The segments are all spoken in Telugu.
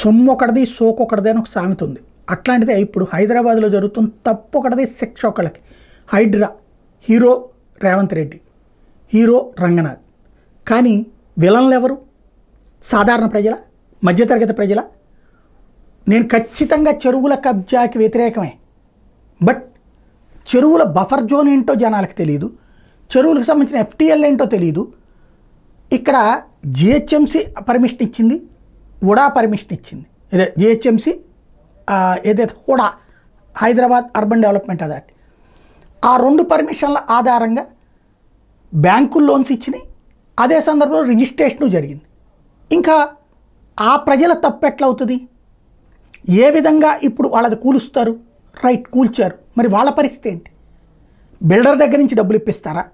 సొమ్ము ఒకటిది సోకొకటిది అని ఒక సామెత ఉంది. అట్లాంటిదే ఇప్పుడు హైదరాబాద్లో జరుగుతున్న తప్పు ఒకటిది శిక్ష ఒకళ్ళకి. Hydraa hero Revanth Reddy, hero Ranganath. కానీ విలన్లు ఎవరు? సాధారణ ప్రజల, మధ్యతరగతి ప్రజల? నేను ఖచ్చితంగా చెరువుల కబ్జాకి వ్యతిరేకమే. బట్ చెరువుల బఫర్ జోన్ ఏంటో జనాలకు తెలియదు, చెరువులకు సంబంధించిన FTL ఏంటో తెలియదు. ఇక్కడ GHMC పర్మిషన్ ఇచ్చింది, ఉడా పర్మిషన్ ఇచ్చింది. ఇదే GHMC ఏదైతే HUDA, Hyderabad urban development authority, ఆ 2 పర్మిషన్ల ఆధారంగా బ్యాంకులు లోన్స్ ఇచ్చినాయి. అదే సందర్భంలో రిజిస్ట్రేషను జరిగింది. ఇంకా ఆ ప్రజల తప్పు ఎట్లా అవుతుంది? ఏ విధంగా ఇప్పుడు వాళ్ళది కూలుస్తారు? రైట్, కూల్చారు, మరి వాళ్ళ పరిస్థితి ఏంటి? బిల్డర్ దగ్గర నుంచి డబ్బులు ఇప్పిస్తారా?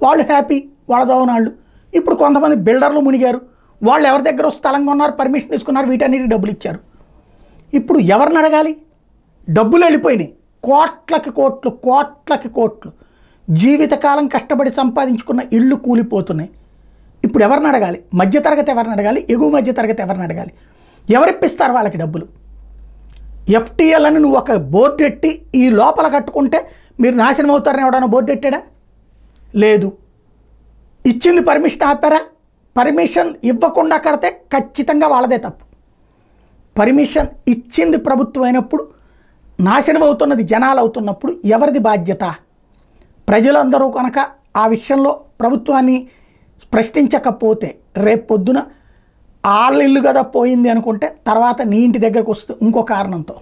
వాళ్ళు హ్యాపీ, వాళ్ళ దోవనాళ్ళు. ఇప్పుడు కొంతమంది బిల్డర్లు మునిగారు, వాళ్ళు ఎవరి దగ్గర స్థలం కొన్నారు, పర్మిషన్ తీసుకున్నారు, వీటన్నిటికి డబ్బులు ఇచ్చారు. ఇప్పుడు ఎవరిని అడగాలి? డబ్బులు వెళ్ళిపోయినాయి, కోట్లకి కోట్లు, కోట్లకి కోట్లు. జీవితకాలం కష్టపడి సంపాదించుకున్న ఇళ్ళు కూలిపోతున్నాయి. ఇప్పుడు ఎవరిని అడగాలి? మధ్యతరగతి ఎవరిని అడగాలి? ఎగువ మధ్యతరగతి ఎవరిని అడగాలి? ఎవరిప్పిస్తారు వాళ్ళకి డబ్బులు? FTL అని నువ్వు ఒక బోర్డు ఎట్టి ఈ లోపల కట్టుకుంటే మీరు నాశనం అవుతారని ఎవడన్నా బోర్డు ఎట్టాడా? లేదు. ఇచ్చింది పర్మిషన్ ఆపారా? పర్మిషన్ ఇవ్వకుండా కడితే ఖచ్చితంగా వాళ్ళదే తప్పు. పర్మిషన్ ఇచ్చింది ప్రభుత్వం అయినప్పుడు, నాశనం అవుతున్నది జనాలు అవుతున్నప్పుడు ఎవరిది బాధ్యత? ప్రజలందరూ కనుక ఆ విషయంలో ప్రభుత్వాన్ని ప్రశ్నించకపోతే రేపు పొద్దున వాళ్ళ ఇల్లు కదా పోయింది అనుకుంటే తర్వాత నీ ఇంటి దగ్గరకు వస్తుంది ఇంకో కారణంతో.